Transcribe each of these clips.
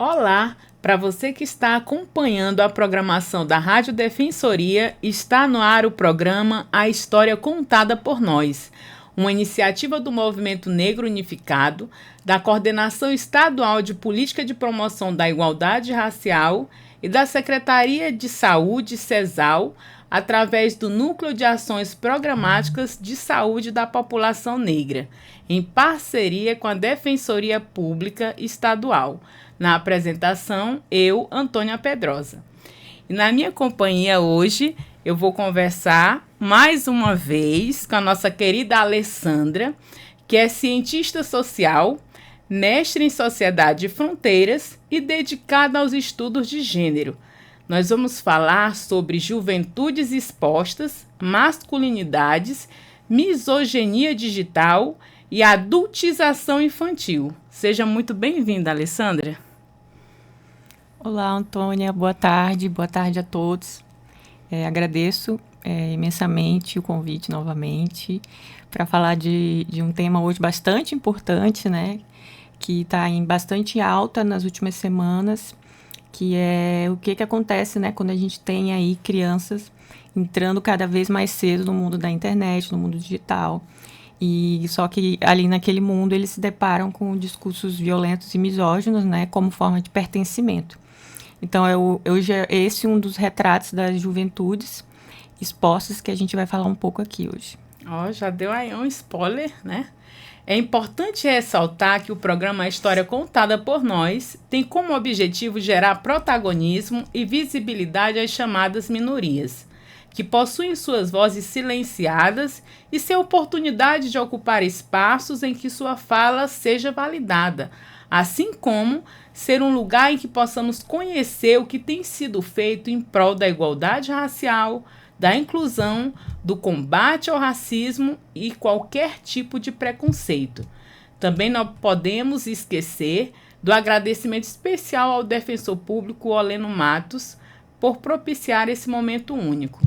Olá, para você que está acompanhando a programação da Rádio Defensoria, está no ar o programa A História Contada por Nós, uma iniciativa do Movimento Negro Unificado, da Coordenação Estadual de Política de Promoção da Igualdade Racial e da Secretaria de Saúde, CESAL, através do Núcleo de Ações Programáticas de Saúde da População Negra, em parceria com a Defensoria Pública Estadual. Na apresentação, eu, Antônia Pedrosa. E na minha companhia hoje, eu vou conversar mais uma vez com a nossa querida Alessandra, que é cientista social, mestre em Sociedade e Fronteiras e dedicada aos estudos de gênero. Nós vamos falar sobre juventudes expostas, masculinidades, misoginia digital e adultização infantil. Seja muito bem-vinda, Alessandra. Olá, Antônia. Boa tarde a todos. Agradeço imensamente o convite novamente para falar de um tema hoje bastante importante, né? Que está em bastante alta nas últimas semanas, que é o que acontece, né, quando a gente tem aí crianças entrando cada vez mais cedo no mundo da internet, no mundo digital. E só que ali naquele mundo eles se deparam com discursos violentos e misóginos, né, como forma de pertencimento. Então, hoje é esse um dos retratos das juventudes expostas que a gente vai falar um pouco aqui hoje. Já deu aí um spoiler, né? É importante ressaltar que o programa História Contada por Nós tem como objetivo gerar protagonismo e visibilidade às chamadas minorias, que possuem suas vozes silenciadas e ser oportunidade de ocupar espaços em que sua fala seja validada, assim como ser um lugar em que possamos conhecer o que tem sido feito em prol da igualdade racial, da inclusão, do combate ao racismo e qualquer tipo de preconceito. Também não podemos esquecer do agradecimento especial ao defensor público Oleno Matos por propiciar esse momento único.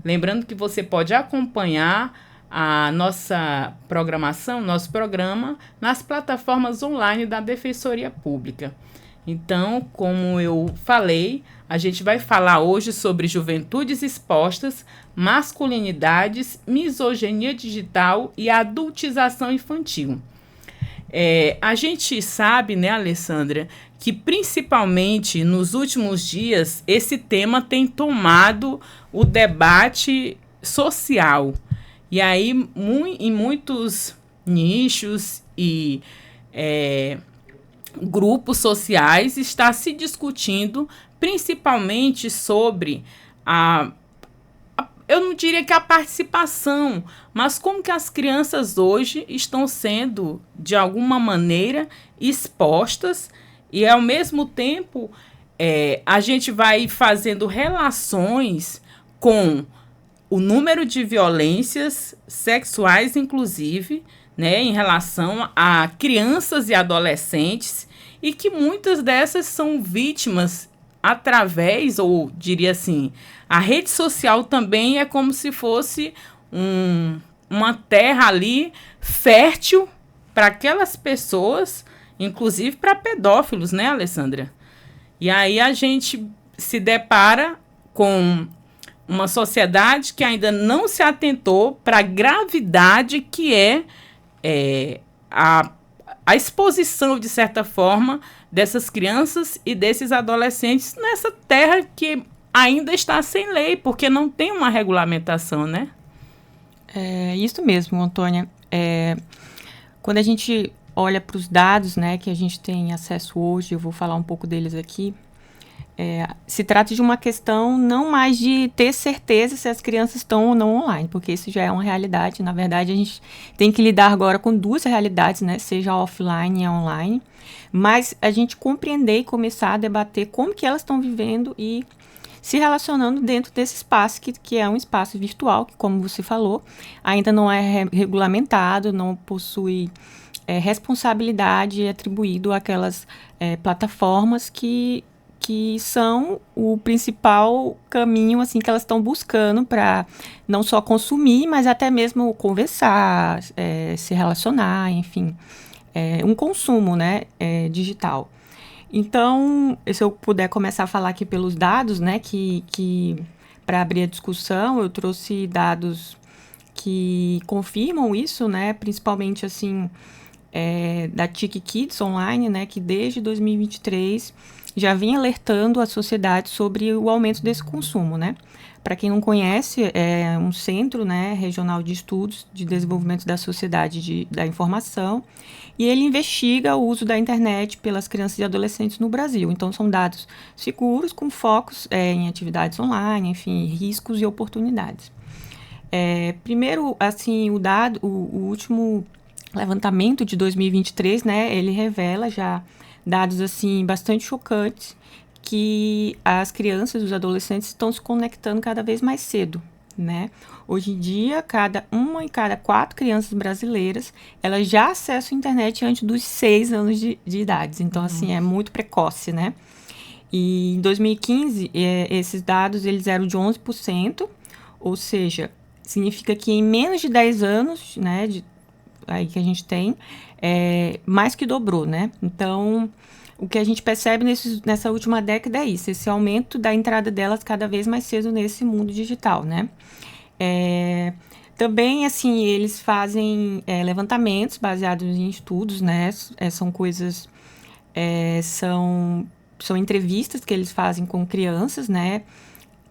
Lembrando que você pode acompanhar a nossa programação, nosso programa, nas plataformas online da Defensoria Pública. Então, como eu falei, a gente vai falar hoje sobre juventudes expostas, masculinidades, misoginia digital e adultização infantil. A gente sabe, né, Alessandra, que principalmente nos últimos dias esse tema tem tomado o debate social. E aí, em muitos nichos e grupos sociais está se discutindo principalmente sobre eu não diria que a participação, mas como que as crianças hoje estão sendo, de alguma maneira, expostas e, ao mesmo tempo, a gente vai fazendo relações com o número de violências sexuais, inclusive, né, em relação a crianças e adolescentes, e que muitas dessas são vítimas através, ou diria assim, a rede social também é como se fosse uma terra ali fértil para aquelas pessoas, inclusive para pedófilos, né, Alessandra? E aí a gente se depara com uma sociedade que ainda não se atentou para a gravidade que a exposição, de certa forma, dessas crianças e desses adolescentes nessa terra que ainda está sem lei, porque não tem uma regulamentação, né? É isso mesmo, Antônia. Quando a gente olha para os dados, né, que a gente tem acesso hoje, eu vou falar um pouco deles aqui, se trata de uma questão não mais de ter certeza se as crianças estão ou não online, porque isso já é uma realidade. Na verdade, a gente tem que lidar agora com duas realidades, né? Seja offline e online, mas a gente compreender e começar a debater como que elas estão vivendo e se relacionando dentro desse espaço, que é um espaço virtual, que, como você falou, ainda não é regulamentado, não possui responsabilidade atribuído àquelas plataformas que são o principal caminho assim, que elas estão buscando para não só consumir, mas até mesmo conversar, se relacionar, enfim, um consumo, né, digital. Então, se eu puder começar a falar aqui pelos dados, né, que para abrir a discussão, eu trouxe dados que confirmam isso, né, principalmente, assim, da TIC Kids Online, né, que desde 2023 já vem alertando a sociedade sobre o aumento desse consumo, né. Para quem não conhece, é um centro, né, regional de estudos de desenvolvimento da sociedade da informação, e ele investiga o uso da internet pelas crianças e adolescentes no Brasil. Então, são dados seguros, com focos em atividades online, enfim, riscos e oportunidades. Primeiro, assim, o último levantamento de 2023, né, ele revela já dados, assim, bastante chocantes, que as crianças e os adolescentes estão se conectando cada vez mais cedo, né? Hoje em dia, uma em cada 4 crianças brasileiras, elas já acessam a internet antes dos 6 anos de idade. Então, assim, é muito precoce, né? E em 2015, esses dados eles eram de 11%, ou seja, significa que em menos de 10 anos, né, aí que a gente tem, mais que dobrou, né? Então, o que a gente percebe nessa última década é isso, esse aumento da entrada delas cada vez mais cedo nesse mundo digital, né? Também, assim, eles fazem levantamentos baseados em estudos, né? São coisas... São entrevistas que eles fazem com crianças, né?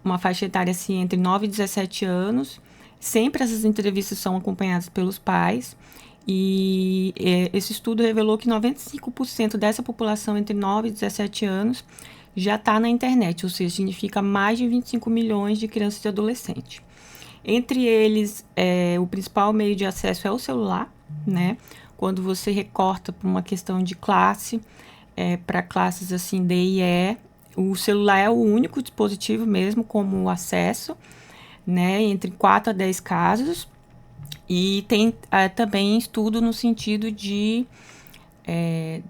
Uma faixa etária, assim, entre 9 e 17 anos. Sempre essas entrevistas são acompanhadas pelos pais. E esse estudo revelou que 95% dessa população entre 9 e 17 anos já está na internet, ou seja, significa mais de 25 milhões de crianças e adolescentes. Entre eles, o principal meio de acesso é o celular, né? Quando você recorta para uma questão de classe, para classes assim D e E, o celular é o único dispositivo mesmo como acesso, né? Entre 4 a 10 casos. E tem também estudo no sentido de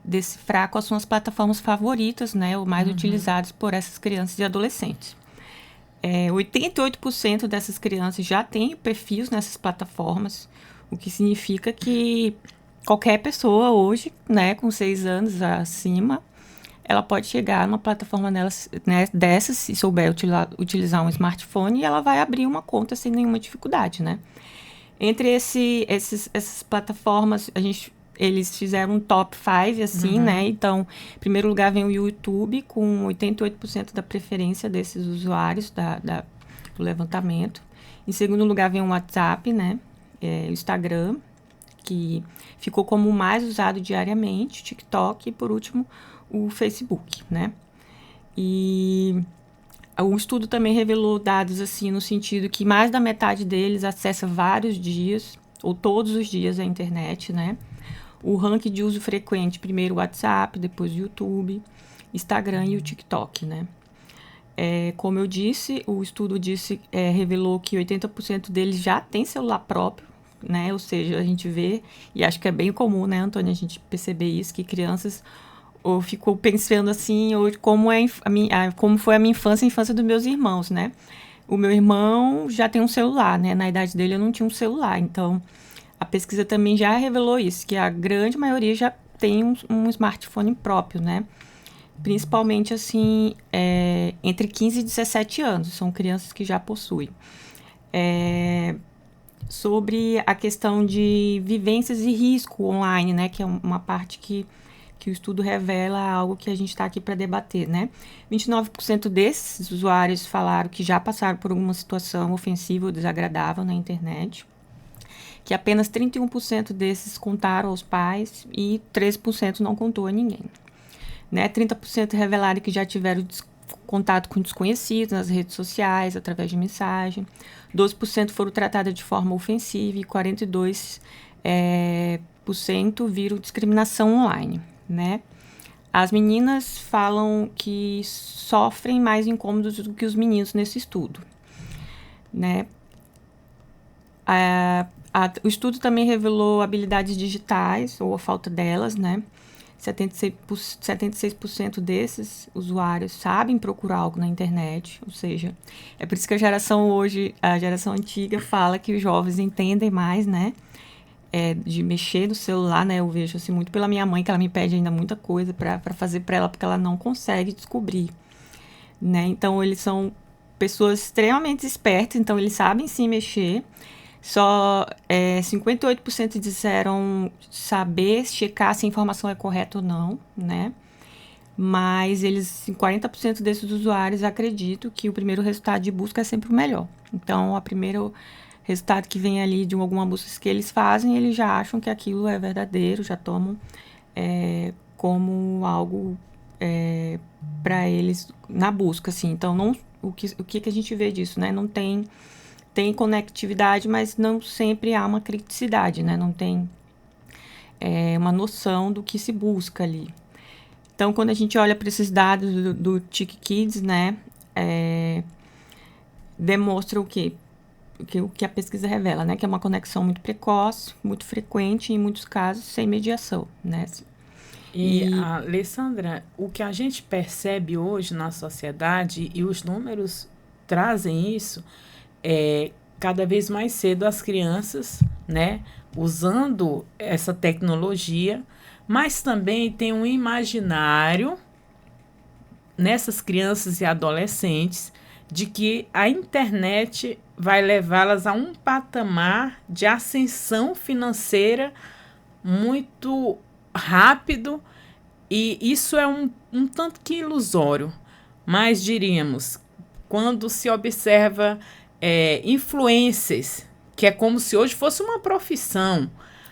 decifrar quais são as plataformas favoritas, né, ou mais utilizadas por essas crianças e adolescentes. 88% dessas crianças já têm perfis nessas plataformas, o que significa que qualquer pessoa hoje, né, com 6 anos acima, ela pode chegar numa plataforma dessas, se souber utilizar um smartphone, e ela vai abrir uma conta sem nenhuma dificuldade, né? Entre essas plataformas, eles fizeram um top 5, assim, né? Então, em primeiro lugar vem o YouTube, com 88% da preferência desses usuários do levantamento. Em segundo lugar vem o WhatsApp, né? O Instagram, que ficou como o mais usado diariamente, o TikTok e, por último, o Facebook, né? E o estudo também revelou dados assim no sentido que mais da metade deles acessa vários dias ou todos os dias a internet, né? O ranking de uso frequente, primeiro o WhatsApp, depois o YouTube, Instagram e o TikTok, né? Como eu disse, o estudo revelou que 80% deles já tem celular próprio, né? Ou seja, a gente vê, e acho que é bem comum, né, Antônia, a gente perceber isso, que crianças ou ficou pensando assim, ou como foi a minha infância e a infância dos meus irmãos, né? O meu irmão já tem um celular, né? Na idade dele eu não tinha um celular, então a pesquisa também já revelou isso, que a grande maioria já tem um smartphone próprio, né? Principalmente, assim, entre 15 e 17 anos, são crianças que já possuem. Sobre a questão de vivências e risco online, né? Que é uma parte que o estudo revela algo que a gente está aqui para debater, né? 29% desses usuários falaram que já passaram por alguma situação ofensiva ou desagradável na internet, que apenas 31% desses contaram aos pais e 13% não contou a ninguém, né? 30% revelaram que já tiveram contato com desconhecidos nas redes sociais, através de mensagem, 12% foram tratadas de forma ofensiva e 42% viram discriminação online, né? As meninas falam que sofrem mais incômodos do que os meninos nesse estudo, né? O estudo também revelou habilidades digitais, ou a falta delas, né? 76% desses usuários sabem procurar algo na internet, ou seja, é por isso que a geração antiga fala que os jovens entendem mais, né? de mexer no celular, né? Eu vejo assim muito pela minha mãe, que ela me pede ainda muita coisa para fazer para ela, porque ela não consegue descobrir, né? Então, eles são pessoas extremamente espertas, então eles sabem sim mexer. Só 58% disseram saber checar se a informação é correta ou não, né? Mas 40% desses usuários acreditam que o primeiro resultado de busca é sempre o melhor. Então, o primeiro resultado que vem ali de alguma busca que eles fazem, eles já acham que aquilo é verdadeiro, já tomam como algo para eles na busca, assim. Então, não, o que a gente vê disso, né? Não tem conectividade, mas não sempre há uma criticidade, né? Não tem uma noção do que se busca ali. Então, quando a gente olha para esses dados do TIC-Kids, né, demonstra o quê? O que a pesquisa revela, né? Que é uma conexão muito precoce, muito frequente, em muitos casos, sem mediação, né? E, Alessandra, o que a gente percebe hoje na sociedade, e os números trazem isso, cada vez mais cedo as crianças, né, usando essa tecnologia, mas também tem um imaginário nessas crianças e adolescentes de que a internet vai levá-las a um patamar de ascensão financeira muito rápido, e isso é um tanto que ilusório, mas diríamos, quando se observa influências, que é como se hoje fosse uma profissão.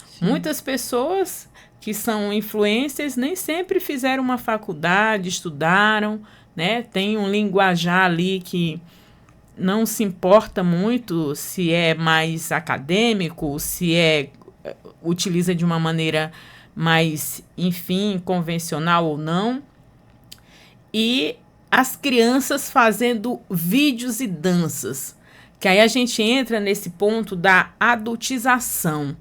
Sim. Muitas pessoas que são influencers nem sempre fizeram uma faculdade, estudaram, né? Tem um linguajar ali que não se importa muito se é mais acadêmico, se utiliza de uma maneira mais, enfim, convencional ou não. E as crianças fazendo vídeos e danças, que aí a gente entra nesse ponto da adultização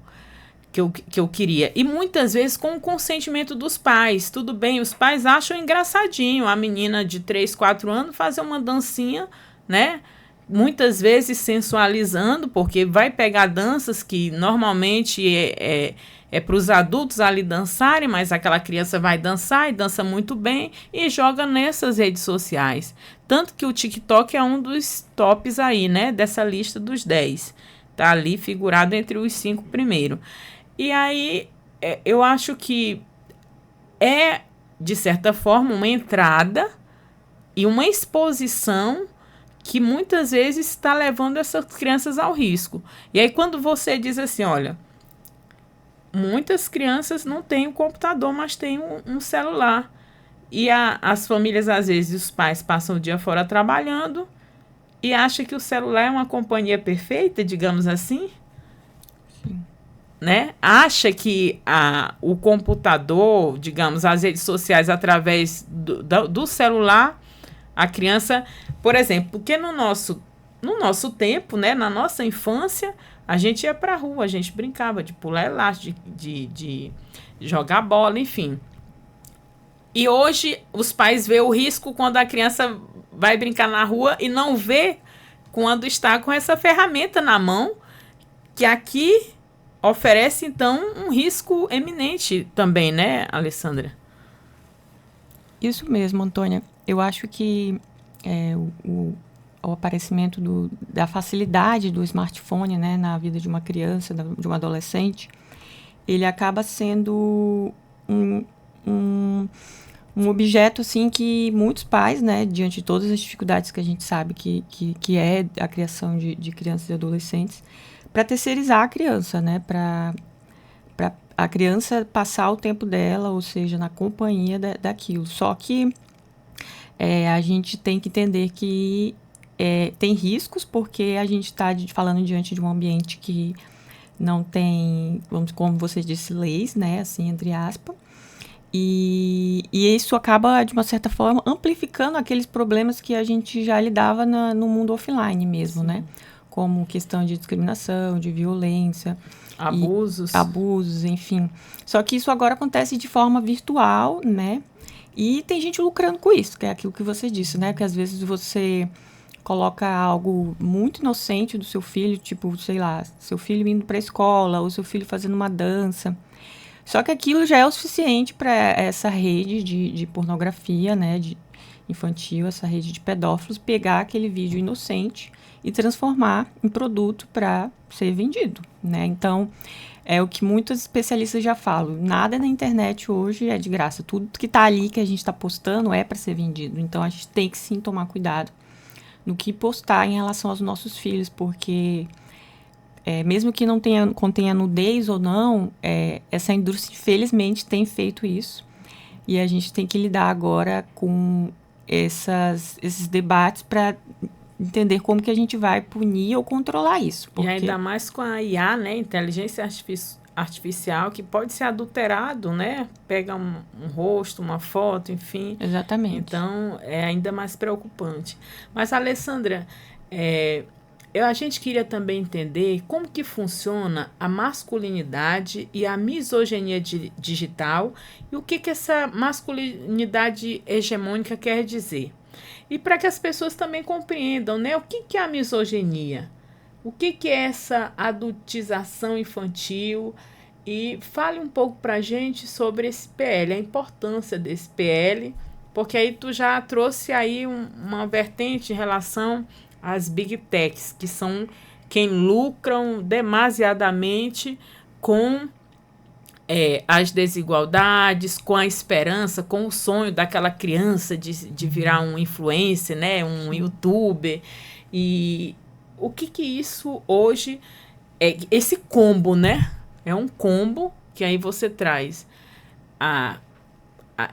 que eu queria. E muitas vezes com o consentimento dos pais. Tudo bem, os pais acham engraçadinho a menina de 3, 4 anos fazer uma dancinha, né? Muitas vezes sensualizando, porque vai pegar danças que normalmente é para os adultos ali dançarem, mas aquela criança vai dançar e dança muito bem e joga nessas redes sociais. Tanto que o TikTok é um dos tops aí, né? Dessa lista dos 10. Tá ali figurado entre os 5 primeiros. E aí, eu acho que de certa forma, uma entrada e uma exposição que muitas vezes está levando essas crianças ao risco. E aí, quando você diz assim, olha, muitas crianças não têm um computador, mas têm um celular. E as famílias, às vezes, os pais passam o dia fora trabalhando e acham que o celular é uma companhia perfeita, digamos assim. Sim. Né? Acha que o computador, digamos, as redes sociais através do celular, a criança, por exemplo, porque no nosso tempo, né, na nossa infância, a gente ia para a rua, a gente brincava de pular elástico, de jogar bola, enfim. E hoje os pais veem o risco quando a criança vai brincar na rua e não vê quando está com essa ferramenta na mão, que aqui oferece, então, um risco eminente também, né, Alessandra? Isso mesmo, Antônia. Eu acho que o aparecimento da facilidade do smartphone, né, na vida de uma criança, de um adolescente, ele acaba sendo um objeto, assim, que muitos pais, né, diante de todas as dificuldades que a gente sabe que é a criação de crianças e adolescentes, para terceirizar a criança, né, para a criança passar o tempo dela, ou seja, na companhia daquilo. Só que a gente tem que entender que tem riscos, porque a gente está falando diante de um ambiente que não tem, como você disse, leis, né, assim, entre aspas. E isso acaba, de uma certa forma, amplificando aqueles problemas que a gente já lidava no mundo offline mesmo, sim, né? Como questão de discriminação, de violência. Abusos, enfim. Só que isso agora acontece de forma virtual, né? E tem gente lucrando com isso, que é aquilo que você disse, né? Que às vezes você coloca algo muito inocente do seu filho, tipo, sei lá, seu filho indo para a escola, ou seu filho fazendo uma dança. Só que aquilo já é o suficiente para essa rede de pornografia, né, de infantil, essa rede de pedófilos, pegar aquele vídeo inocente e transformar em produto para ser vendido, né? Então, é o que muitos especialistas já falam. Nada na internet hoje é de graça. Tudo que está ali, que a gente está postando, é para ser vendido. Então, a gente tem que sim tomar cuidado no que postar em relação aos nossos filhos, porque mesmo que não contenha nudez ou não, essa indústria, infelizmente, tem feito isso. E a gente tem que lidar agora com esses debates para entender como que a gente vai punir ou controlar isso. Porque... E ainda mais com a IA, né, inteligência artificial, que pode ser adulterado, né? Pega um rosto, uma foto, enfim. Exatamente. Então, é ainda mais preocupante. Mas, Alessandra, a gente queria também entender como que funciona a masculinidade e a misoginia digital e o que essa masculinidade hegemônica quer dizer. E para que as pessoas também compreendam, né, o que é a misoginia, o que é essa adultização infantil, e fale um pouco para a gente sobre esse PL, a importância desse PL, porque aí tu já trouxe aí uma vertente em relação às Big Techs, que são quem lucram demasiadamente com as desigualdades, com a esperança, com o sonho daquela criança de virar um influencer, né, um youtuber. E o que isso hoje é, esse combo, né? É um combo que aí você traz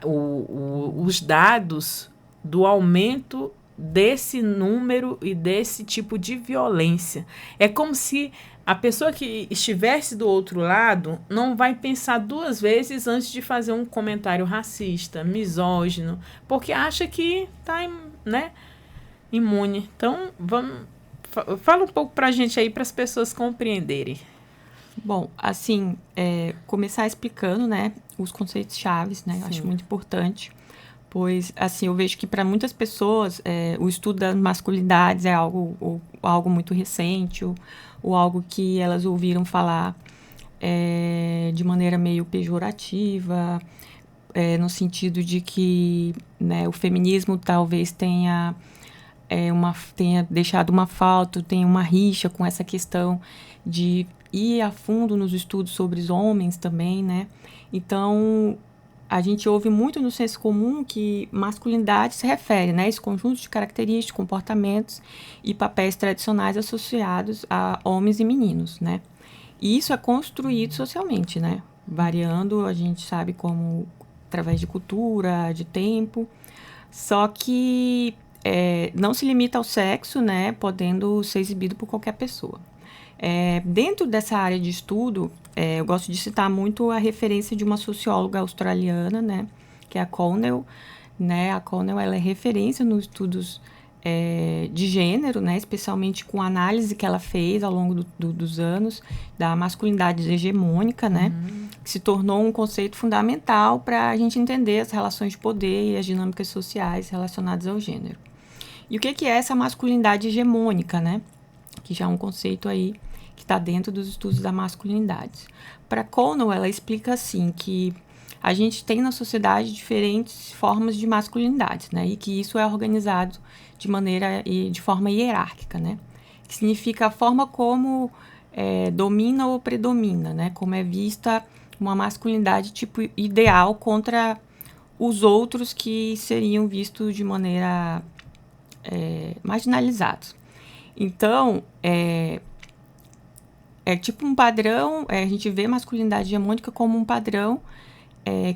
os dados do aumento desse número e desse tipo de violência. É como se a pessoa que estivesse do outro lado não vai pensar duas vezes antes de fazer um comentário racista, misógino, porque acha que está, né, imune. Então, fala um pouco para a gente aí, para as pessoas compreenderem. Bom, assim, começar explicando, né, os conceitos chaves, né? Eu acho muito importante, pois, assim, eu vejo que para muitas pessoas o estudo das masculinidades é algo muito recente, ou algo que elas ouviram falar de maneira meio pejorativa, no sentido de que, né, o feminismo talvez tenha deixado uma falta, tenha uma rixa com essa questão de ir a fundo nos estudos sobre os homens também, né? Então, a gente ouve muito no senso comum que masculinidade se refere, né, a esse conjunto de características, comportamentos e papéis tradicionais associados a homens e meninos, né? E isso é construído socialmente, né? Variando, a gente sabe como, através de cultura, de tempo. Só que não se limita ao sexo, né? Podendo ser exibido por qualquer pessoa. Dentro dessa área de estudo, eu gosto de citar muito a referência de uma socióloga australiana, né, que é a Connell. Né? A Connell, ela é referência nos estudos de gênero, né, especialmente com a análise que ela fez ao longo dos anos da masculinidade hegemônica, né, que se tornou um conceito fundamental para a gente entender as relações de poder e as dinâmicas sociais relacionadas ao gênero. E o que é essa masculinidade hegemônica, né? Que já é um conceito aí que está dentro dos estudos da masculinidade. Para Connell, ela explica assim que a gente tem na sociedade diferentes formas de masculinidade, né? E que isso é organizado de forma hierárquica, né? Que significa a forma como domina ou predomina, né? Como é vista uma masculinidade tipo ideal contra os outros que seriam vistos de maneira marginalizados. Então, é tipo um padrão, a gente vê masculinidade hegemônica como um padrão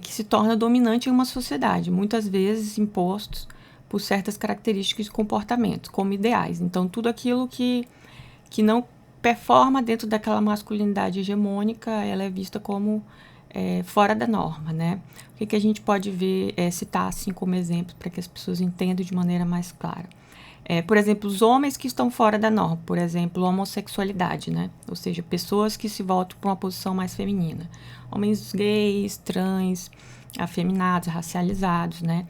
que se torna dominante em uma sociedade, muitas vezes impostos por certas características e comportamentos, como ideais. Então, tudo aquilo que não performa dentro daquela masculinidade hegemônica, ela é vista como fora da norma, né? O que a gente pode ver, citar assim como exemplo, para que as pessoas entendam de maneira mais clara. Por exemplo, os homens que estão fora da norma, por exemplo, homossexualidade, né? Ou seja, pessoas que se voltam para uma posição mais feminina. Homens gays, trans, afeminados, racializados, né?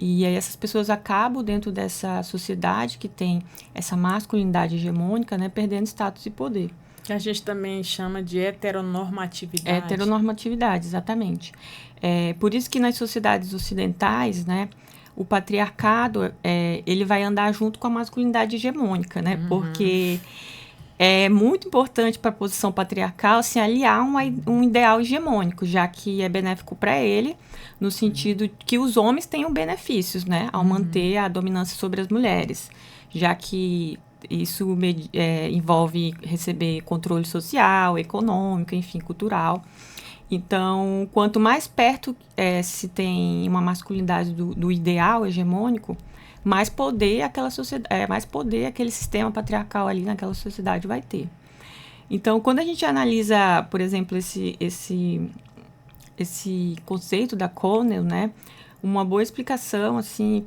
E aí essas pessoas acabam dentro dessa sociedade que tem essa masculinidade hegemônica, né, perdendo status e poder. Que a gente também chama de heteronormatividade. Heteronormatividade, exatamente. Por isso que nas sociedades ocidentais, né, o patriarcado, ele vai andar junto com a masculinidade hegemônica, né? Porque é muito importante para a posição patriarcal se aliar a um ideal hegemônico, já que é benéfico para ele, no sentido que os homens tenham benefícios, né? Ao manter a dominância sobre as mulheres, já que isso envolve receber controle social, econômico, enfim, cultural. Então, quanto mais perto se tem uma masculinidade do ideal hegemônico, mais poder aquela sociedade, mais poder aquele sistema patriarcal ali naquela sociedade vai ter. Então, quando a gente analisa, por exemplo, esse conceito da Connell, né, uma boa explicação assim,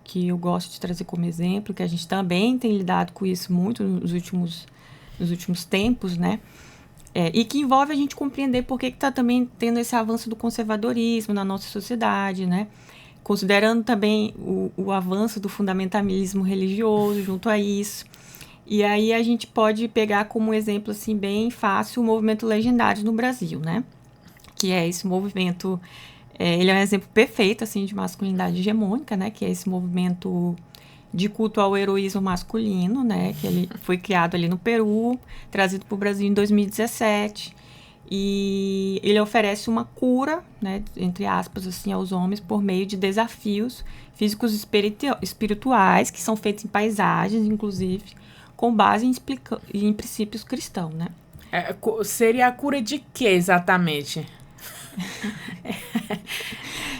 que eu gosto de trazer como exemplo, que a gente também tem lidado com isso muito nos últimos tempos, né? E que envolve a gente compreender por que está também tendo esse avanço do conservadorismo na nossa sociedade, né? Considerando também o avanço do fundamentalismo religioso junto a isso. E aí a gente pode pegar como exemplo assim, bem fácil o movimento Legendários no Brasil, né? Que é esse movimento, ele é um exemplo perfeito assim, de masculinidade hegemônica, né? Que é esse movimento de culto ao heroísmo masculino, né? Que ele foi criado ali no Peru, trazido para o Brasil em 2017. E ele oferece uma cura, né, entre aspas, assim, aos homens por meio de desafios físicos e espirituais, que são feitos em paisagens, inclusive, com base em princípios cristãos, né? Seria a cura de quê, exatamente?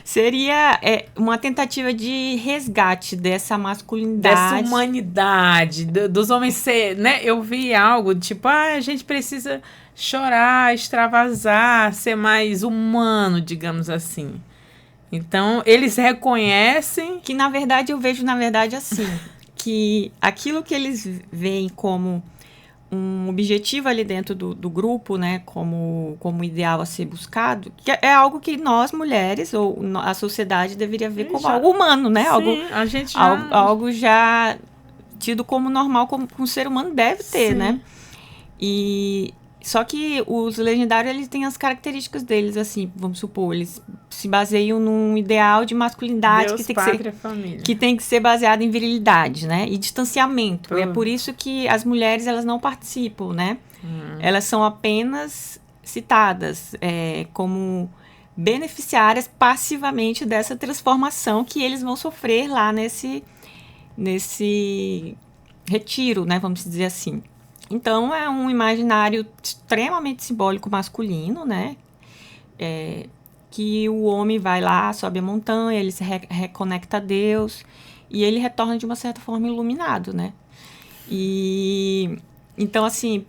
Seria uma tentativa de resgate dessa masculinidade. Dessa humanidade, dos homens ser, né? Eu vi algo, tipo, a gente precisa chorar, extravasar, ser mais humano, digamos assim. Então, eles reconhecem... Que, na verdade, eu vejo, assim, que aquilo que eles veem como um objetivo ali dentro do grupo, né, como ideal a ser buscado, que é algo que nós, mulheres, ou a sociedade deveria ver como algo humano, né? Sim, algo já tido como normal, como um ser humano deve ter, sim, né? Só que os legendários, eles têm as características deles, assim, vamos supor, eles se baseiam num ideal de masculinidade Deus, família, que tem que ser baseado em virilidade, né? E distanciamento. E é por isso que as mulheres, elas não participam, né? Elas são apenas citadas como beneficiárias passivamente dessa transformação que eles vão sofrer lá nesse retiro, né? Vamos dizer assim. Então, é um imaginário extremamente simbólico masculino, né? Que o homem vai lá, sobe a montanha, ele se reconecta a Deus e ele retorna de uma certa forma iluminado, né? Então, assim,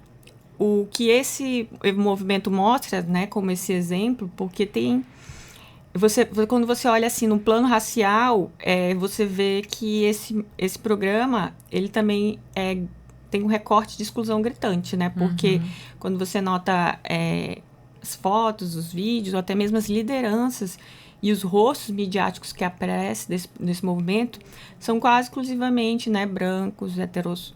o que esse movimento mostra, né, como esse exemplo, porque quando você olha assim no plano racial, você vê que esse programa, ele também tem um recorte de exclusão gritante, né? Porque quando você nota as fotos, os vídeos, ou até mesmo as lideranças e os rostos midiáticos que aparecem desse movimento, são quase exclusivamente, né, brancos, heteros,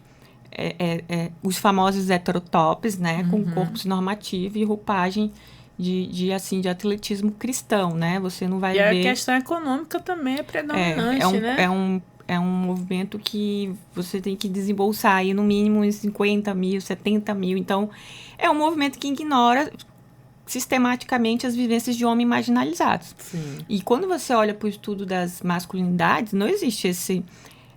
os famosos heterotops, né? Com corpos normativos e roupagem de atletismo cristão, né? Você não vai ver... E a questão econômica também é predominante, né? É um movimento que você tem que desembolsar aí no mínimo uns 50 mil, 70 mil. Então, é um movimento que ignora sistematicamente as vivências de homens marginalizados. Sim. E quando você olha para o estudo das masculinidades, não existe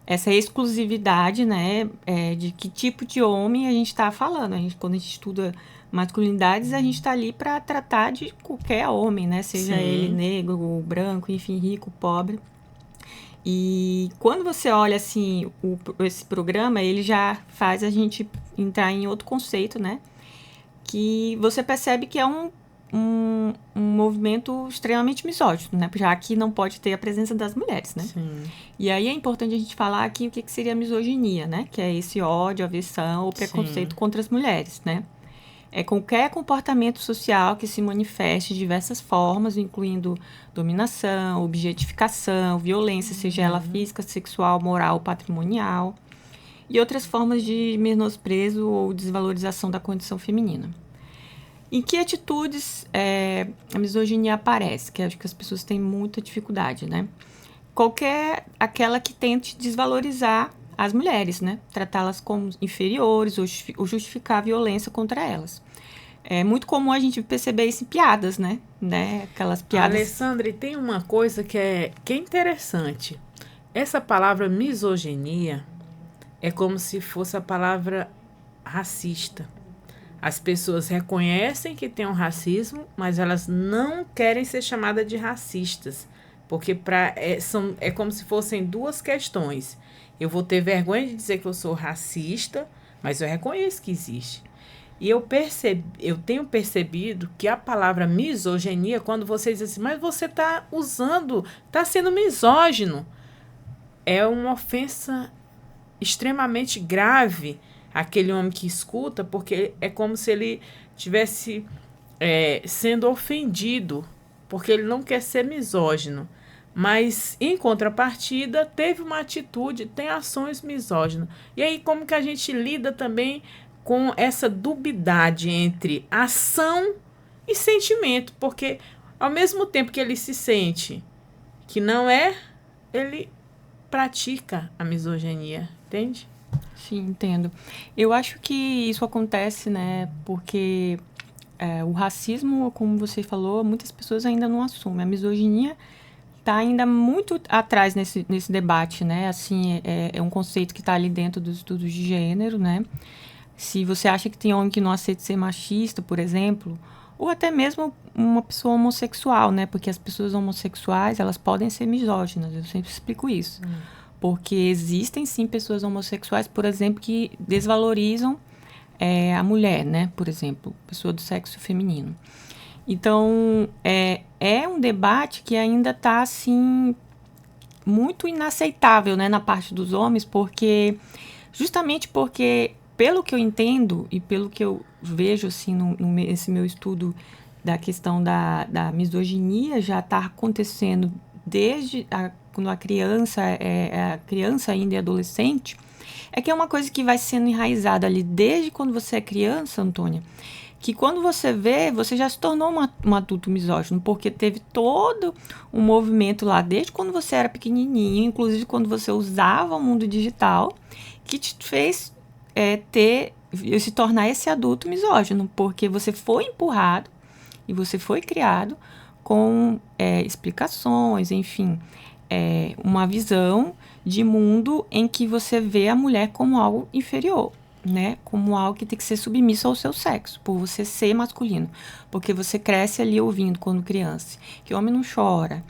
essa exclusividade, né, de que tipo de homem a gente está falando. Quando a gente estuda masculinidades, a gente está ali para tratar de qualquer homem, né? Seja Sim. ele negro, branco, enfim, rico, pobre. E quando você olha, assim, esse programa, ele já faz a gente entrar em outro conceito, né? Que você percebe que é um movimento extremamente misógino, né? Já que não pode ter a presença das mulheres, né? Sim. E aí é importante a gente falar aqui o que seria a misoginia, né? Que é esse ódio, aversão ou preconceito Sim. contra as mulheres, né? é qualquer comportamento social que se manifeste de diversas formas, incluindo dominação, objetificação, violência, seja ela física, sexual, moral, patrimonial, e outras formas de menosprezo ou desvalorização da condição feminina. Em que atitudes a misoginia aparece? Que acho que as pessoas têm muita dificuldade, né? Aquela que tente desvalorizar as mulheres, né? Tratá-las como inferiores ou justificar a violência contra elas. É muito comum a gente perceber isso em piadas, né? Aquelas piadas... Alessandra, e tem uma coisa que é interessante. Essa palavra misoginia é como se fosse a palavra racista. As pessoas reconhecem que tem um racismo, mas elas não querem ser chamadas de racistas. Porque é como se fossem duas questões. Eu vou ter vergonha de dizer que eu sou racista, mas eu reconheço que existe. E eu tenho percebido que a palavra misoginia, quando você diz assim, mas você está sendo misógino, é uma ofensa extremamente grave àquele homem que escuta, porque é como se ele estivesse sendo ofendido, porque ele não quer ser misógino. Mas, em contrapartida, teve uma atitude, tem ações misóginas. E aí, como que a gente lida também com essa dubiedade entre ação e sentimento? Porque, ao mesmo tempo que ele se sente que não é, ele pratica a misoginia, entende? Sim, entendo. Eu acho que isso acontece, né, porque o racismo, como você falou, muitas pessoas ainda não assumem. A misoginia está ainda muito atrás nesse debate, né? Assim, é um conceito que está ali dentro dos estudos de gênero, né? Se você acha que tem homem que não aceita ser machista, por exemplo, ou até mesmo uma pessoa homossexual, né? Porque as pessoas homossexuais, elas podem ser misóginas, eu sempre explico isso. Porque existem, sim, pessoas homossexuais, por exemplo, que desvalorizam a mulher, né? Por exemplo, pessoa do sexo feminino. Então, é um debate que ainda está, assim, muito inaceitável, né, na parte dos homens, justamente porque, pelo que eu entendo e pelo que eu vejo, assim, nesse meu estudo da questão da misoginia, já está acontecendo desde quando a criança ainda é adolescente, que é uma coisa que vai sendo enraizada ali desde quando você é criança, Antônia, que quando você vê, você já se tornou um adulto misógino, porque teve todo um movimento lá, desde quando você era pequenininho, inclusive quando você usava o mundo digital, que te fez se tornar esse adulto misógino, porque você foi empurrado e você foi criado com explicações, enfim, uma visão de mundo em que você vê a mulher como algo inferior, né? Como algo que tem que ser submisso ao seu sexo, por você ser masculino. Porque você cresce ali ouvindo, quando criança, que homem não chora,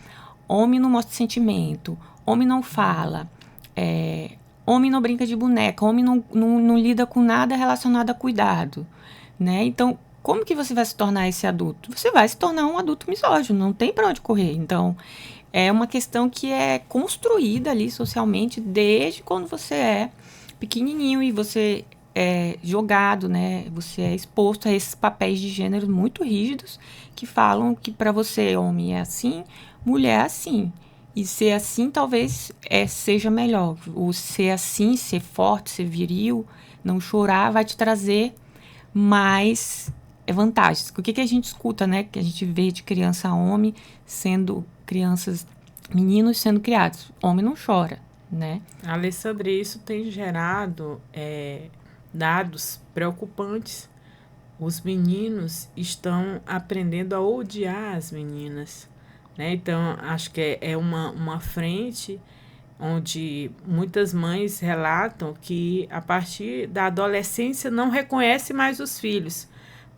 homem não mostra sentimento, homem não fala, homem não brinca de boneca, homem não lida com nada relacionado a cuidado, né? Então, como que você vai se tornar esse adulto? Você vai se tornar um adulto misógino, não tem para onde correr. Então, é uma questão que é construída ali socialmente desde quando você é pequenininho e você é jogado, né? Você é exposto a esses papéis de gênero muito rígidos que falam que para você homem é assim, mulher é assim. E ser assim talvez seja melhor. O ser assim, ser forte, ser viril, não chorar, vai te trazer mais vantagens. O que a gente escuta, né? Que a gente vê de criança a homem sendo crianças, meninos sendo criados. Homem não chora, né? Alessandra, isso tem gerado dados preocupantes. Os meninos estão aprendendo a odiar as meninas, né? Então, acho que é uma frente onde muitas mães relatam que a partir da adolescência não reconhece mais os filhos.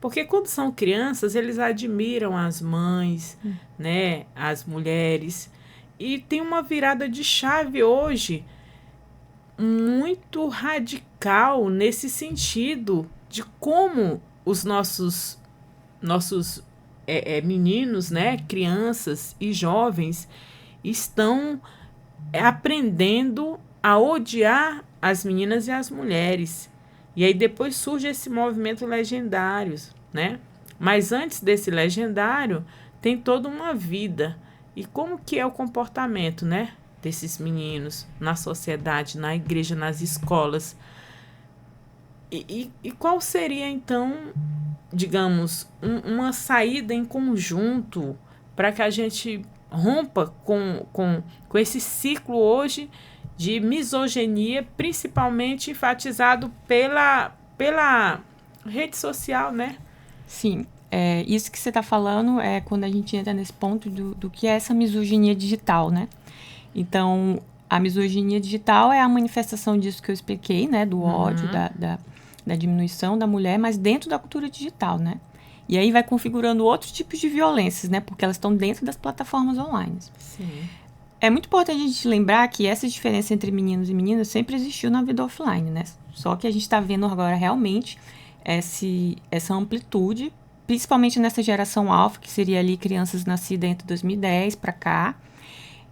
Porque quando são crianças, eles admiram as mães, né? As mulheres. E tem uma virada de chave hoje muito radical nesse sentido de como os nossos meninos, né, crianças e jovens estão aprendendo a odiar as meninas e as mulheres. E aí depois surge esse movimento Legendários, né? Mas antes desse legendário, tem toda uma vida. E como que é o comportamento, né, desses meninos na sociedade, na igreja, nas escolas? E qual seria, então, digamos, uma saída em conjunto para que a gente rompa com esse ciclo hoje de misoginia, principalmente enfatizado pela rede social, né? Sim, isso que você está falando é quando a gente entra nesse ponto do que é essa misoginia digital, né? Então, a misoginia digital é a manifestação disso que eu expliquei, né? Do ódio, da diminuição da mulher, mas dentro da cultura digital, né? E aí vai configurando outros tipos de violências, né? Porque elas estão dentro das plataformas online. Sim. É muito importante a gente lembrar que essa diferença entre meninos e meninas sempre existiu na vida offline, né? Só que a gente está vendo agora realmente essa amplitude, principalmente nessa geração alfa, que seria ali crianças nascidas entre 2010 para cá.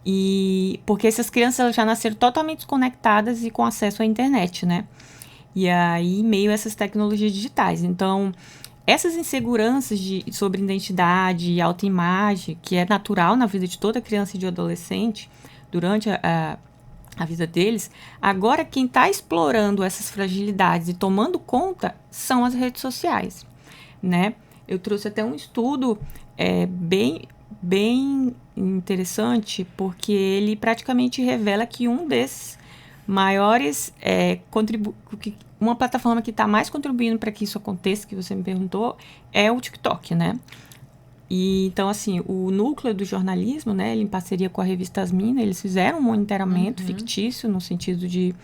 E porque essas crianças elas já nasceram totalmente desconectadas e com acesso à internet, né? E aí, meio a essas tecnologias digitais. Então, essas inseguranças sobre identidade e autoimagem, que é natural na vida de toda criança e de adolescente, durante a vida deles, agora quem está explorando essas fragilidades e tomando conta são as redes sociais, né? Eu trouxe até um estudo bem interessante, porque ele praticamente revela que um desses maiores uma plataforma que está mais contribuindo para que isso aconteça, que você me perguntou, é o TikTok, né? E, então, assim, o núcleo do jornalismo, né, ele, em parceria com a revista Asmina, eles fizeram um monitoramento fictício no sentido de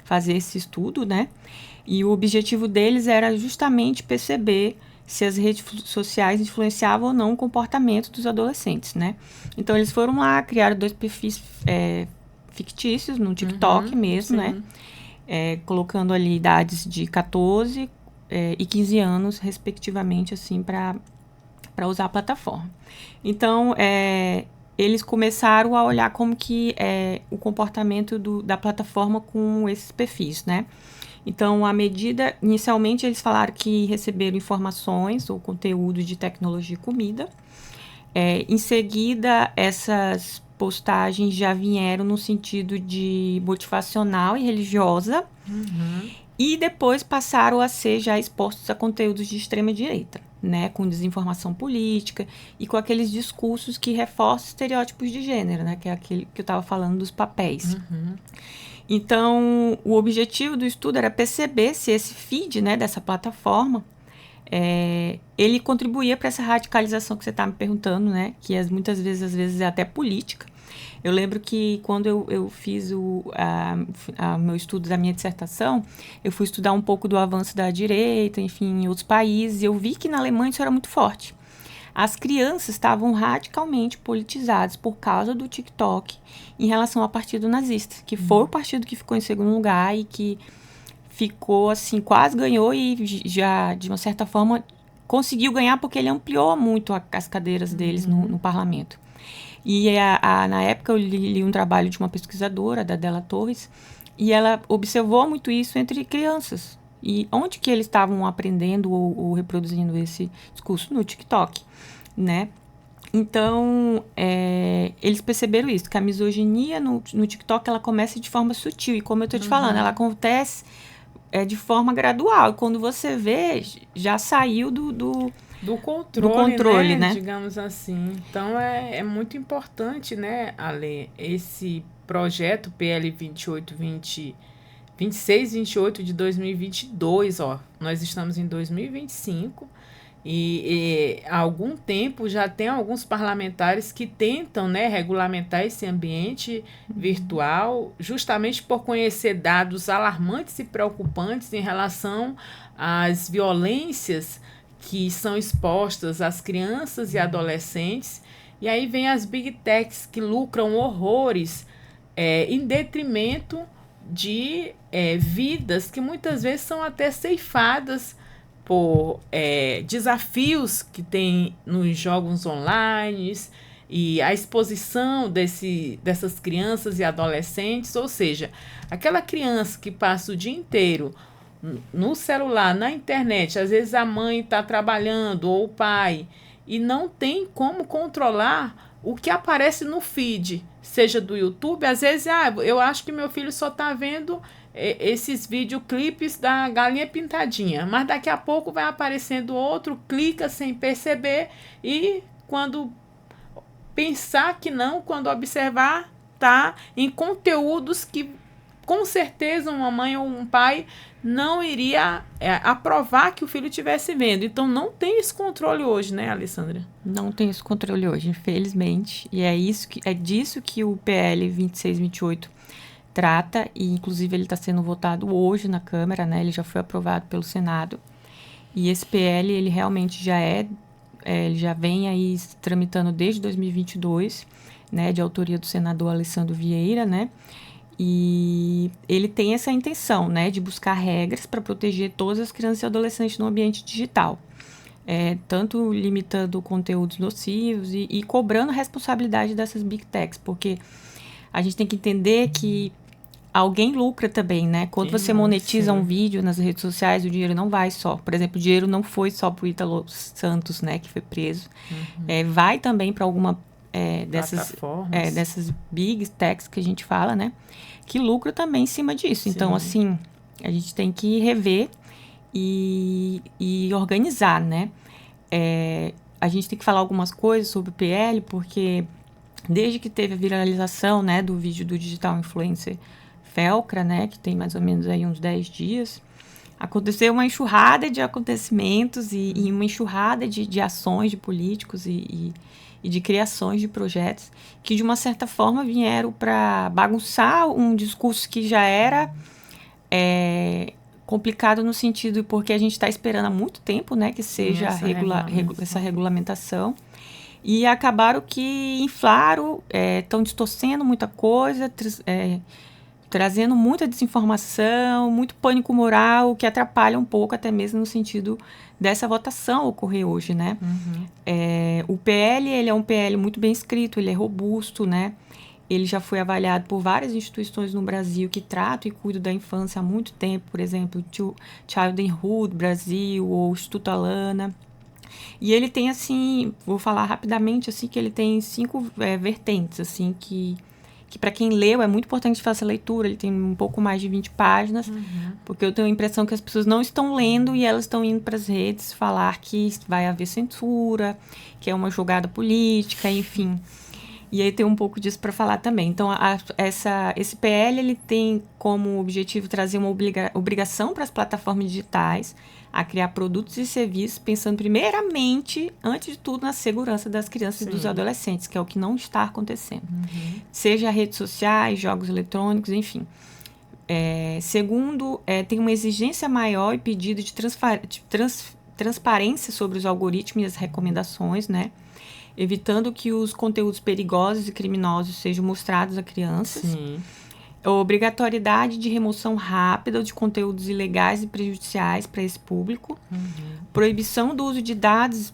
fazer esse estudo, né? E o objetivo deles era justamente perceber se as redes sociais influenciavam ou não o comportamento dos adolescentes, né? Então, eles foram lá, criaram 2 perfis fictícios no TikTok mesmo, sim, né? Colocando ali idades de 14 e 15 anos, respectivamente, assim, para usar a plataforma. Então, eles começaram a olhar como que o comportamento da plataforma com esses perfis, né? Então, inicialmente eles falaram que receberam informações ou conteúdo de tecnologia e comida. Em seguida, essas postagens já vieram no sentido de motivacional e religiosa. E depois passaram a ser já expostos a conteúdos de extrema direita, né, com desinformação política e com aqueles discursos que reforçam estereótipos de gênero, né, que é aquele que eu estava falando dos papéis. Então, o objetivo do estudo era perceber se esse feed, né, dessa plataforma, ele contribuía para essa radicalização que você está me perguntando, né, que muitas vezes, às vezes, é até política. Eu lembro que quando eu fiz o meu estudo da minha dissertação, eu fui estudar um pouco do avanço da direita, enfim, em outros países, e eu vi que na Alemanha isso era muito forte. As crianças estavam radicalmente politizadas por causa do TikTok em relação ao partido nazista, que foi o partido que ficou em segundo lugar e que ficou, assim, quase ganhou e já, de uma certa forma, conseguiu ganhar porque ele ampliou muito as cadeiras deles no parlamento. E na época eu li um trabalho de uma pesquisadora, da Della Torres, e ela observou muito isso entre crianças. E onde que eles estavam aprendendo ou reproduzindo esse discurso? No TikTok, né? Então, eles perceberam isso, que a misoginia no TikTok, ela começa de forma sutil. E como eu estou te falando, ela acontece de forma gradual. E quando você vê, já saiu do controle, né? Digamos assim. Então, é muito importante, né, Ale, esse projeto PL 2628 de 2022, ó. Nós estamos em 2025 e há algum tempo já tem alguns parlamentares que tentam, né, regulamentar esse ambiente virtual, justamente por conhecer dados alarmantes e preocupantes em relação às violências que são expostas às crianças e adolescentes. E aí vem as big techs que lucram horrores em detrimento de vidas que muitas vezes são até ceifadas por desafios que tem nos jogos online e a exposição dessas crianças e adolescentes. Ou seja, aquela criança que passa o dia inteiro no celular, na internet, às vezes a mãe está trabalhando ou o pai, e não tem como controlar o que aparece no feed, seja do YouTube, às vezes, eu acho que meu filho só está vendo esses videoclipes da galinha pintadinha, mas daqui a pouco vai aparecendo outro, clica sem perceber, e quando pensar que não, quando observar, tá em conteúdos que com certeza uma mãe ou um pai não iria aprovar que o filho estivesse vendo. Então, não tem esse controle hoje, né, Alessandra? Não tem esse controle hoje, infelizmente. E é disso que o PL 2628 trata. E, inclusive, ele está sendo votado hoje na Câmara, né? Ele já foi aprovado pelo Senado. E esse PL, ele realmente ele já vem aí tramitando desde 2022, né? De autoria do senador Alessandro Vieira, né? E ele tem essa intenção, né, de buscar regras para proteger todas as crianças e adolescentes no ambiente digital. Tanto limitando conteúdos nocivos e cobrando a responsabilidade dessas big techs, porque a gente tem que entender que alguém lucra também, né? Quando você monetiza um vídeo nas redes sociais, o dinheiro não vai só. Por exemplo, o dinheiro não foi só para o Ítalo Santos, né, que foi preso. Vai também para alguma dessas big techs que a gente fala, né? Que lucra também em cima disso. Sim. Então, assim, a gente tem que rever e organizar, né? A gente tem que falar algumas coisas sobre o PL, porque desde que teve a viralização, né, do vídeo do digital influencer Felcra, né, que tem mais ou menos aí uns 10 dias, aconteceu uma enxurrada de acontecimentos e uma enxurrada de ações de políticos e de criações de projetos que, de uma certa forma, vieram para bagunçar um discurso que já era complicado no sentido porque a gente está esperando há muito tempo, né, que seja essa regulamentação. E acabaram que inflaram, estão distorcendo muita coisa, trazendo muita desinformação, muito pânico moral, que atrapalha um pouco até mesmo no sentido dessa votação ocorrer hoje, né? O PL, ele é um PL muito bem escrito, ele é robusto, né? Ele já foi avaliado por várias instituições no Brasil que tratam e cuidam da infância há muito tempo, por exemplo, Childhood Brasil ou Instituto Alana. E ele tem, assim, vou falar rapidamente, assim, que ele tem 5 vertentes, assim, que para quem leu é muito importante fazer essa leitura. Ele tem um pouco mais de 20 páginas, porque eu tenho a impressão que as pessoas não estão lendo e elas estão indo para as redes falar que vai haver censura, que é uma jogada política, enfim. E aí tem um pouco disso para falar também. Então, esse PL, ele tem como objetivo trazer uma obrigação para as plataformas digitais a criar produtos e serviços, pensando primeiramente, antes de tudo, na segurança das crianças e dos adolescentes, que é o que não está acontecendo. Seja redes sociais, jogos eletrônicos, enfim. Segundo, tem uma exigência maior e pedido de transparência sobre os algoritmos e as recomendações, né? Evitando que os conteúdos perigosos e criminosos sejam mostrados a crianças. Sim. Obrigatoriedade de remoção rápida de conteúdos ilegais e prejudiciais para esse público. Proibição do uso de dados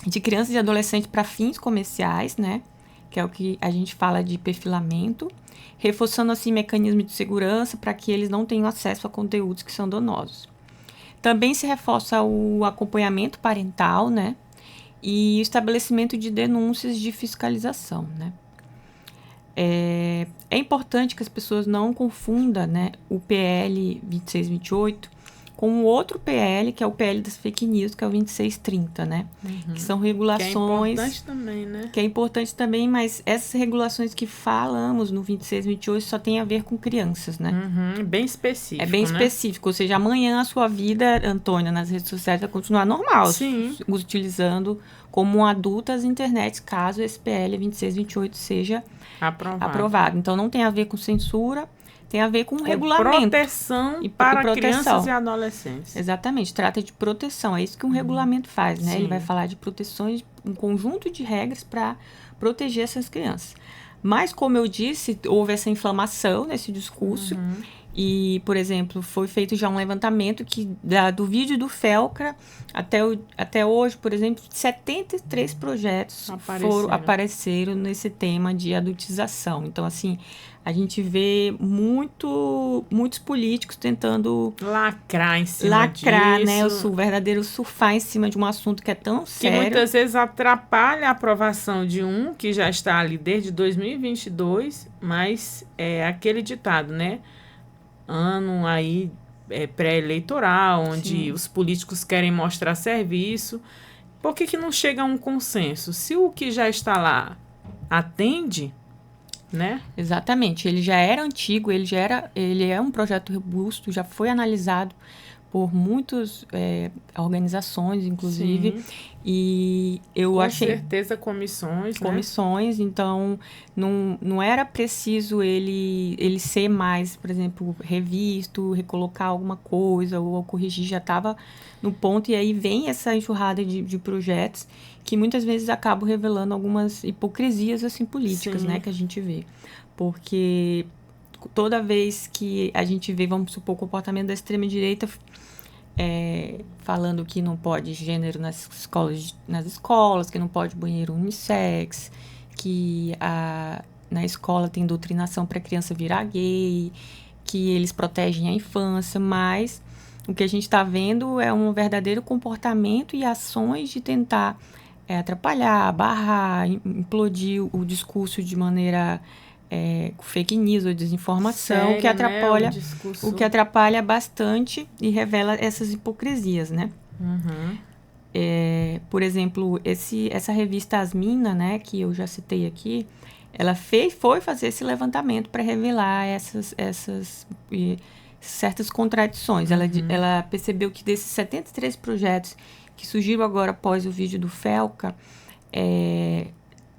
de crianças e adolescentes para fins comerciais, né? Que é o que a gente fala de perfilamento. Reforçando, assim, mecanismos de segurança para que eles não tenham acesso a conteúdos que são danosos. Também se reforça o acompanhamento parental, né? E o estabelecimento de denúncias de fiscalização, né? É importante que as pessoas não confundam, né, o PL 2628 com o outro PL, que é o PL das fake news, que é o 2630, né? Que são regulações... Que é importante também, né? Que é importante também, mas essas regulações que falamos no 2628 só tem a ver com crianças, né? Bem específico, É bem específico, ou seja, amanhã a sua vida, Antônia, nas redes sociais vai continuar normal. Sim. Utilizando como um adulto as internets, caso esse PL 2628 seja aprovado. Então, não tem a ver com censura, tem a ver com regulamento. Proteção para crianças e adolescentes. Exatamente, trata de proteção. É isso que um regulamento faz, né? Sim. Ele vai falar de proteções, um conjunto de regras para proteger essas crianças. Mas, como eu disse, houve essa inflamação nesse discurso E, por exemplo, foi feito já um levantamento do vídeo do Felcra até hoje, por exemplo, 73 projetos apareceram nesse tema de adultização. Então, assim, a gente vê muitos políticos tentando lacrar em cima disso. Né? O verdadeiro surfar em cima de um assunto que é tão sério. Que muitas vezes atrapalha a aprovação de um que já está ali desde 2022, mas é aquele ditado, né? Ano aí pré-eleitoral, onde os políticos querem mostrar serviço. Por que não chega a um consenso? Se o que já está lá atende, né? Exatamente. Ele já era antigo, ele é um projeto robusto, já foi analisado por muitas organizações, inclusive. Sim. E eu achei... Com certeza comissões, né? Então não era preciso ele ser mais, por exemplo, revisto, recolocar alguma coisa ou corrigir, já estava no ponto. E aí vem essa enxurrada de projetos que muitas vezes acabam revelando algumas hipocrisias assim, políticas, né, que a gente vê. Porque toda vez que a gente vê, vamos supor, o comportamento da extrema-direita falando que não pode gênero nas escolas, que não pode banheiro unissex, que na escola tem doutrinação para a criança virar gay, que eles protegem a infância, mas o que a gente está vendo é um verdadeiro comportamento e ações de tentar atrapalhar, barrar, implodir o discurso de maneira fake news ou desinformação. Sério, que atrapalha, né? o que atrapalha bastante e revela essas hipocrisias, né? Uhum. Por exemplo, essa revista Asmina, né, que eu já citei aqui, ela foi fazer esse levantamento para revelar essas certas contradições. Ela percebeu que desses 73 projetos que surgiram agora após o vídeo do Felca,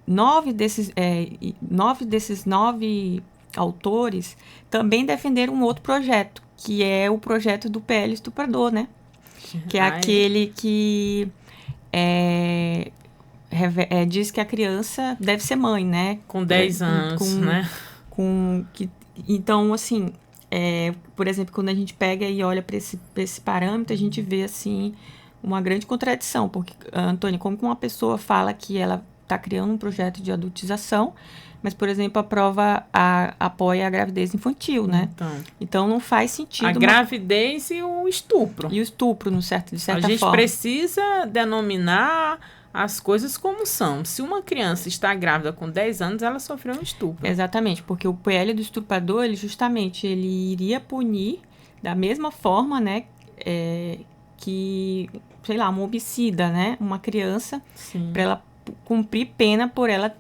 9 desses 9 autores também defenderam um outro projeto, que é o projeto do PL Estuprador, né? Que é aquele que diz que a criança deve ser mãe, né? Com 10 anos, né? Então, assim, por exemplo, quando a gente pega e olha para esse parâmetro, a gente vê, assim, uma grande contradição. Porque, Antônia, como que uma pessoa fala que ela está criando um projeto de adultização, mas, por exemplo, apoia a gravidez infantil, né? Então não faz sentido. A gravidez e o estupro. E o estupro, de certa forma. A gente precisa denominar as coisas como são. Se uma criança está grávida com 10 anos, ela sofreu um estupro. Exatamente, porque o PL do estuprador, ele iria punir da mesma forma, né, que, sei lá, um homicida, né, uma criança, para ela cumprir pena por ela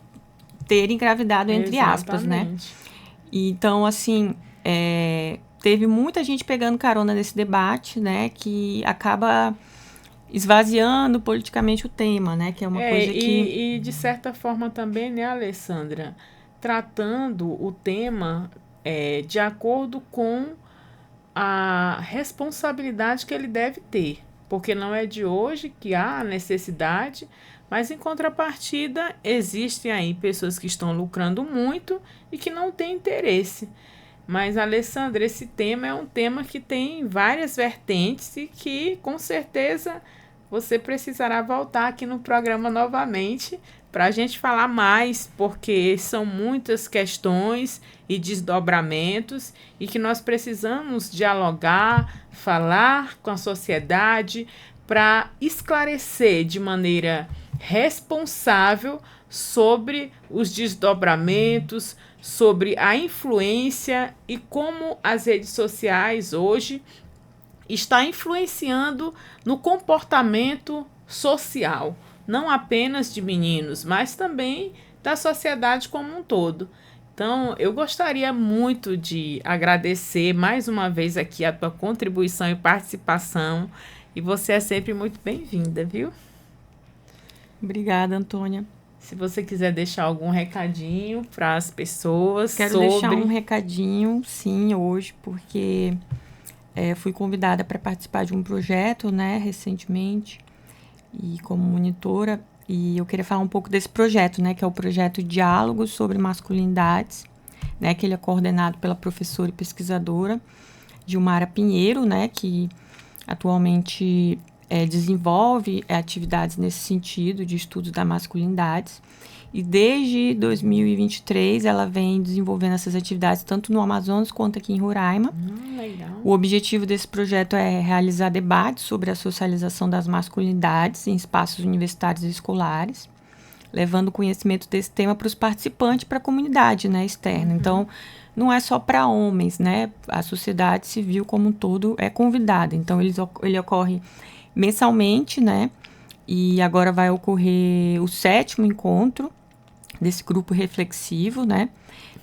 ter engravidado, entre aspas, né? Então, assim, teve muita gente pegando carona nesse debate, né, que acaba esvaziando politicamente o tema, né, que é uma coisa que... E, de certa forma também, né, Alessandra, tratando o tema de acordo com a responsabilidade que ele deve ter, porque não é de hoje que há necessidade. Mas, em contrapartida, existem aí pessoas que estão lucrando muito e que não têm interesse. Mas, Alessandra, esse tema é um tema que tem várias vertentes e que, com certeza, você precisará voltar aqui no programa novamente para a gente falar mais, porque são muitas questões e desdobramentos e que nós precisamos dialogar, falar com a sociedade para esclarecer de maneira responsável sobre os desdobramentos, sobre a influência e como as redes sociais hoje está influenciando no comportamento social, não apenas de meninos, mas também da sociedade como um todo. Então, eu gostaria muito de agradecer mais uma vez aqui a tua contribuição e participação, e você é sempre muito bem-vinda, viu? Obrigada, Antônia. Se você quiser deixar algum recadinho para as pessoas. Quero deixar um recadinho, sim, hoje, porque fui convidada para participar de um projeto, né, recentemente, e como monitora, e eu queria falar um pouco desse projeto, né, que é o projeto Diálogos sobre Masculinidades, né, que ele é coordenado pela professora e pesquisadora Gilmara Pinheiro, né, que atualmente desenvolve atividades nesse sentido de estudos da masculinidade. E desde 2023 ela vem desenvolvendo essas atividades tanto no Amazonas quanto aqui em Roraima. Legal. O objetivo desse projeto é realizar debates sobre a socialização das masculinidades em espaços universitários e escolares, levando o conhecimento desse tema para os participantes, para a comunidade, né, externa. Então, não é só para homens, né? A sociedade civil como um todo é convidada. Então, ele ocorre mensalmente, né? E agora vai ocorrer o 7º encontro desse grupo reflexivo, né?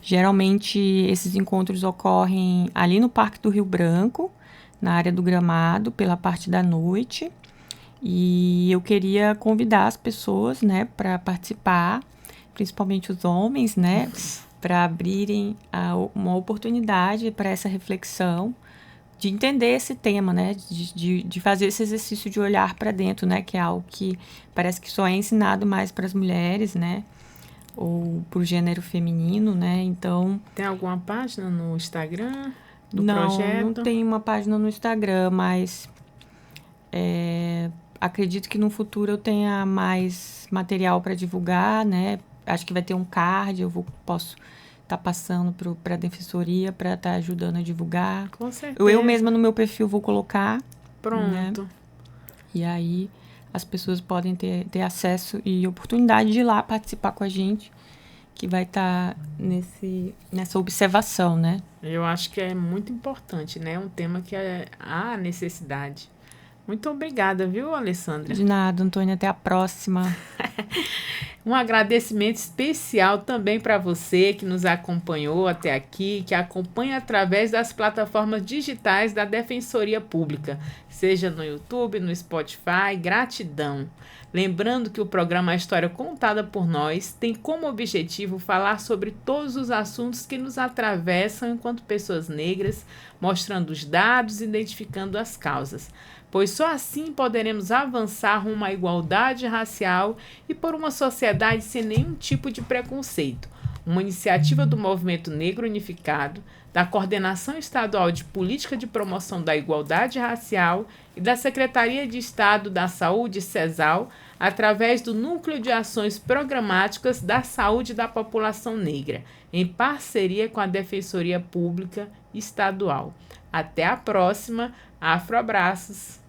Geralmente, esses encontros ocorrem ali no Parque do Rio Branco, na área do Gramado, pela parte da noite. E eu queria convidar as pessoas, né, para participar, principalmente os homens, né, para abrirem uma oportunidade para essa reflexão, de entender esse tema, né, de fazer esse exercício de olhar para dentro, né, que é algo que parece que só é ensinado mais para as mulheres, né, ou para o gênero feminino, né, então... Tem alguma página no Instagram do projeto? Não tem uma página no Instagram, mas acredito que no futuro eu tenha mais material para divulgar, né, acho que vai ter um card, posso estar passando para a defensoria para estar ajudando a divulgar. Com certeza. Eu mesma no meu perfil vou colocar. Pronto. Né? E aí as pessoas podem ter acesso e oportunidade de ir lá participar com a gente, que vai estar nessa observação, né? Eu acho que é muito importante, né? Um tema que há necessidade. Muito obrigada, viu, Alessandra? De nada, Antônia. Até a próxima. Um agradecimento especial também para você que nos acompanhou até aqui, que acompanha através das plataformas digitais da Defensoria Pública, seja no YouTube, no Spotify. Gratidão. Lembrando que o programa A História Contada por Nós tem como objetivo falar sobre todos os assuntos que nos atravessam enquanto pessoas negras, mostrando os dados e identificando as causas, pois só assim poderemos avançar rumo à igualdade racial e por uma sociedade sem nenhum tipo de preconceito. Uma iniciativa do Movimento Negro Unificado, da Coordenação Estadual de Política de Promoção da Igualdade Racial e da Secretaria de Estado da Saúde, CESAL, através do Núcleo de Ações Programáticas da Saúde da População Negra, em parceria com a Defensoria Pública Estadual. Até a próxima. Afroabraços!